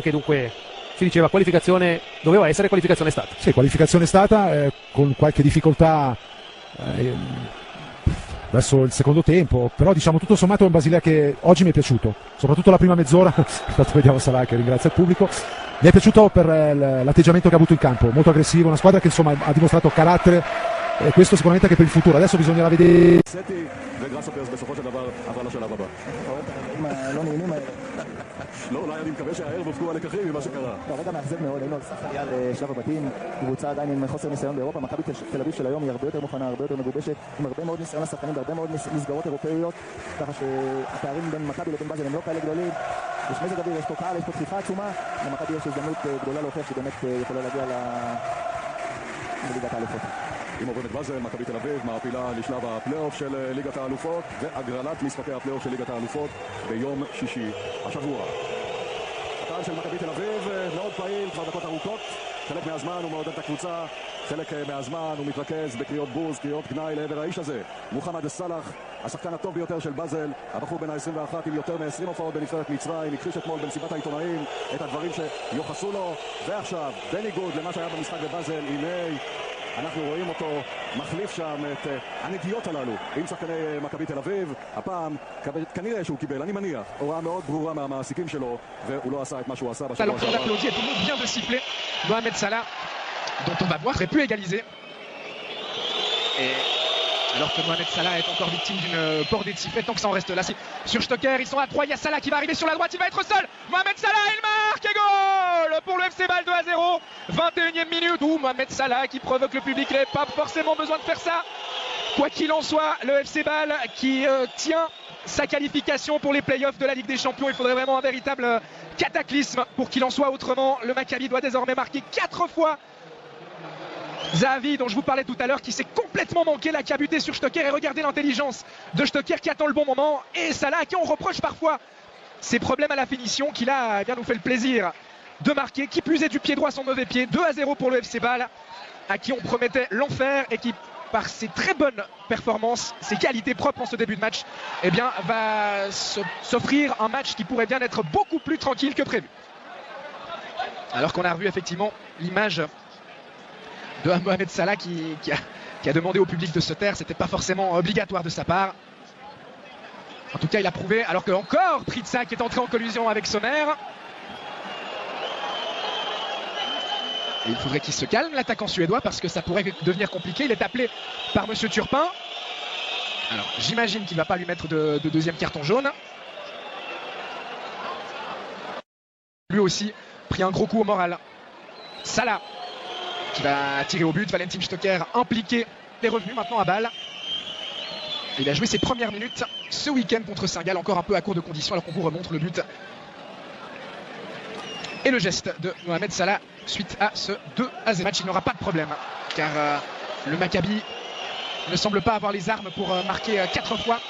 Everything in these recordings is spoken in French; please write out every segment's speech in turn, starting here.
Che dunque si diceva qualificazione, doveva essere qualificazione stata. Sì, qualificazione stata con qualche difficoltà verso il secondo tempo, però diciamo tutto sommato è un Basilea che oggi mi è piaciuto, soprattutto la prima mezz'ora. Intanto vediamo Salah che ringrazia il pubblico. Mi è piaciuto per l'atteggiamento che ha avuto in campo, molto aggressivo, una squadra che insomma ha dimostrato carattere, e questo sicuramente anche per il futuro. Adesso bisognerà vedere. לא, אולי אני מקווה שהערב הופקו הלקחים ממה שקרה. רגע מאכזב מאוד, היינו על סף עלייה לשלב הבתים, קבוצה עדיין עם חוסר ניסיון באירופה. מכבי תל אביב של היום היא הרבה יותר מוכנה, הרבה יותר מגובשת, עם הרבה מאוד ניסיון לשחקנים והרבה מאוד מסגרות אירופאיות, ככה שהפערים בין מכבי לבין באזל הם לא כאלה גדולים. יש מזג אוויר, יש פה קהל, יש פה דחיפה עצומה, למכבי יש הזדמנות גדולה להוכיח שהיא באמת יכולה להגיע לליגת האלופות. אם עובדת באזל, מכבי תל אביב מעפילה לשלב הפלייאוף של ליגת האלופות והגרלת משחקי הפלייאוף של ליגת האלופות ביום שישי השבוע. הקהל של מכבי תל אביב מאוד פעיל כבר דקות ארוכות, חלק מהזמן הוא מעודד את הקבוצה, חלק מהזמן הוא מתרכז בקריאות בוז, קריאות גנאי לעבר האיש הזה, מוחמד סלאח, השחקן הטוב ביותר של באזל, הבחור בן ה-21 עם יותר מ-20 הופעות בנבחרת מצרים, הכחיש אתמול במסיבת העיתונאים את הדברים שיוחסו לו, ועכשיו בניגוד למה שהיה במשחק בבאזל, הנה אנחנו רואים אותו מחליף שם את הנגיעות הללו עם שחקני מכבי תל אביב. הפעם כנראה שהוא קיבל, אני מניח, הוראה מאוד ברורה מהמעסיקים שלו, והוא לא עשה את מה שהוא עשה בשבוע שעבר. L'applaudit et tout le monde vient de siffler Mohamed Salah, dont on va voir aurait pu égaliser. Et alors que Mohamed Salah est encore victime d'une bordée de sifflets, tant que ça en reste là. Sur Stocker, ils sont à 3, il y a Salah qui va arriver sur la droite, il va être seul. Mohamed Salah, il marque et goal pour le FC Bâle 2-0. 21e minute, où Mohamed Salah qui provoque le public, il n'avait pas forcément besoin de faire ça. Quoi qu'il en soit, le FC Bâle qui tient sa qualification pour les playoffs de la Ligue des Champions. Il faudrait vraiment un véritable cataclysme pour qu'il en soit autrement. Le Maccabi doit désormais marquer 4 fois. Zahavi, dont je vous parlais tout à l'heure, qui s'est complètement manqué, là, qui a buté sur Stocker, et regardez l'intelligence de Stocker qui attend le bon moment, et Salah à qui on reproche parfois ses problèmes à la finition, qui là bien nous fait le plaisir de marquer, qui puisait du pied droit son mauvais pied. 2-0 pour le FC Bâle, à qui on promettait l'enfer et qui, par ses très bonnes performances, ses qualités propres en ce début de match, eh bien, va s'offrir un match qui pourrait bien être beaucoup plus tranquille que prévu. Alors qu'on a revu effectivement l'image de Mohamed Salah qui a demandé au public de se taire. C'était pas forcément obligatoire de sa part. En tout cas, il a prouvé, alors que encore Pritsa qui est entré en collision avec Sommer. Et il faudrait qu'il se calme, l'attaquant suédois, parce que ça pourrait devenir compliqué. Il est appelé par Monsieur Turpin. Alors, j'imagine qu'il ne va pas lui mettre de deuxième carton jaune. Lui aussi, pris un gros coup au moral. Salah qui va tirer au but. Valentin Stocker impliqué. Il est revenu maintenant à Bâle. Il a joué ses premières minutes ce week-end contre Saint-Gall, encore un peu à court de conditions, alors qu'on vous remontre le but. Et le geste de Mohamed Salah suite à ce 2-0 match. Il n'aura pas de problème, car le Maccabi ne semble pas avoir les armes pour marquer 4 fois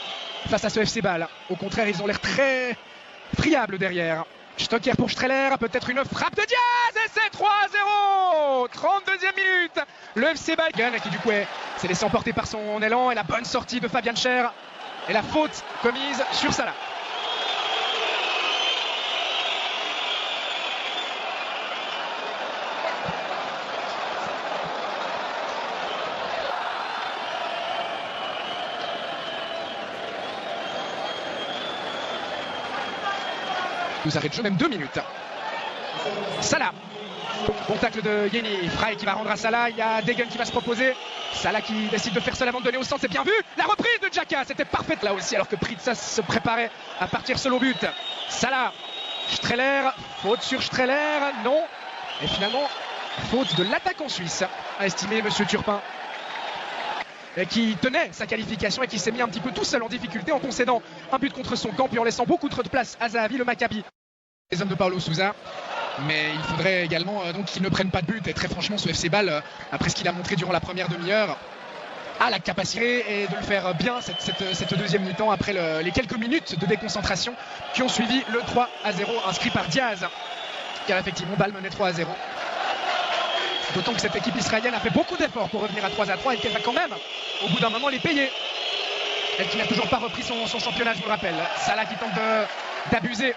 face à ce FC Bâle. Au contraire, ils ont l'air très friables derrière. Stocker pour Streller, peut-être une frappe de Diaz, et c'est 3-0, 32e minute. Le FC Bâle qui du coup s'est laissé emporter par son élan, et la bonne sortie de Fabian Scher et la faute commise sur Salah. Nous arrête jeu même 2 minutes. Salah, bon tacle de Yeni, Frey qui va rendre à Salah, il y a Degen qui va se proposer. Salah qui décide de faire seul avant de donner au centre, c'est bien vu. La reprise de Xhaka, c'était parfaite là aussi, alors que Pritsa se préparait à partir seul au but. Salah, Streller, faute sur Streller, non. Et finalement, faute de l'attaquant suisse, a estimé Monsieur Turpin, et qui tenait sa qualification et qui s'est mis un petit peu tout seul en difficulté en concédant un but contre son camp, puis en laissant beaucoup trop de place à Zahavi, le Maccabi. Les hommes de Paulo Sousa, mais il faudrait également donc qu'ils ne prennent pas de but. Et très franchement, ce FC Bâle, après ce qu'il a montré durant la première demi-heure, a la capacité et de le faire bien cette deuxième mi-temps après les quelques minutes de déconcentration qui ont suivi le 3-0 inscrit par Diaz, car effectivement Bâle menait 3-0. D'autant que cette équipe israélienne a fait beaucoup d'efforts pour revenir à 3-3 et qu'elle va quand même, au bout d'un moment, les payer. Elle qui n'a toujours pas repris son championnat, je vous le rappelle. Salah qui tente d'abuser.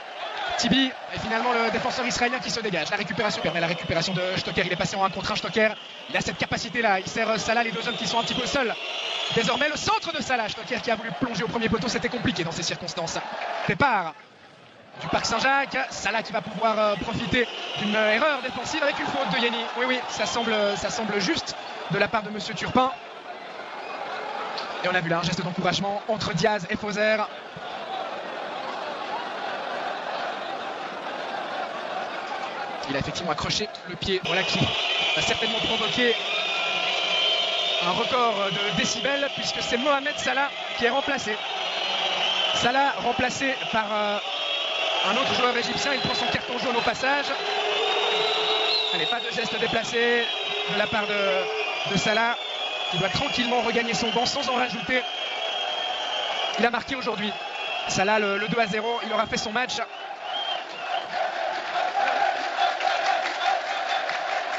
Tibi, et finalement le défenseur israélien qui se dégage. La récupération permet la récupération de Stocker. Il est passé en 1 contre 1. Stocker, il a cette capacité-là. Il sert Salah, les deux hommes qui sont un petit peu seuls. Désormais, le centre de Salah. Stocker qui a voulu plonger au premier poteau. C'était compliqué dans ces circonstances. Départ du Parc Saint-Jacques. Salah qui va pouvoir profiter d'une erreur défensive avec une faute de Yeni. Oui, ça semble juste de la part de Monsieur Turpin. Et on a vu là un geste d'encouragement entre Diaz et Fauser. Il a effectivement accroché le pied, voilà qui va certainement provoquer un record de décibels puisque c'est Mohamed Salah qui est remplacé. Salah remplacé par un autre joueur égyptien, il prend son carton jaune au passage. Allez, pas de geste déplacé de la part de Salah qui doit tranquillement regagner son banc sans en rajouter. Il a marqué aujourd'hui. Salah le 2-0, il aura fait son match.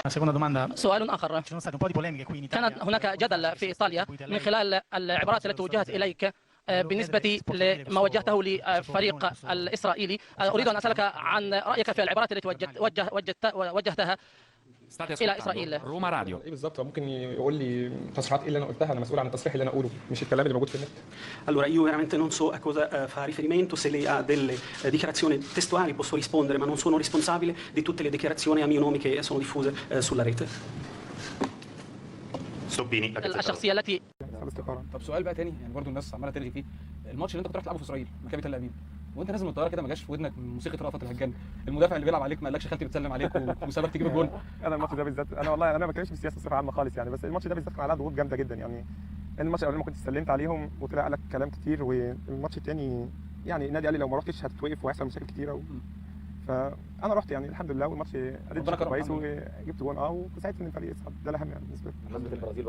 Seconda domanda. سؤال آخر. Ci sono state un po' di polemiche qui in Italia. كانت هناك جدل في إيطاليا من خلال العبارات التي وجهت إليك بالنسبة لما وجهته للفريق الإسرائيلي. أريد أن أسألك عن رأيك في العبارات التي وجهتها إلى إسرائيل. روما راديو. ايه بالظبط ممكن يقول لي تصريحات ايه اللي انا قلتها انا مسؤول عن التصريح اللي انا اقوله مش الكلام اللي موجود في النت. Allora io veramente non so a cosa fa riferimento, se lei ha delle dichiarazioni testuali posso rispondere, ma non sono responsabile di tutte le dichiarazioni a mio nome che sono diffuse sulla rete. ستوبيني. الشخصية التي طب سؤال بقى تاني يعني برضو الناس عماله ترغي فيه الماتش اللي انت كنت رايح تلعبه في اسرائيل مكابي تل ابيب وانت نازل من الطياره كده ما جاش في ودنك موسيقى رأفت الهجان المدافع اللي بيلعب عليك ما قالكش خالتي بتسلم عليك وسابك تجيب الجول. انا الماتش ده بالذات انا والله انا ما بتكلمش في السياسه بصفه عامه خالص يعني بس الماتش ده بالذات كان عليه ضغوط جامده جدا يعني الماتش الاولاني ما كنت سلمت عليهم وطلع لك كلام كتير والماتش الثاني يعني النادي قال لي لو ما رحتش هتتوقف وهيحصل مشاكل كتيره فانا رحت يعني الحمد لله والماتش اديت كويس وجبت جون وساعدت ان الفريق يصعد ده الاهم يعني بالنسبه لي.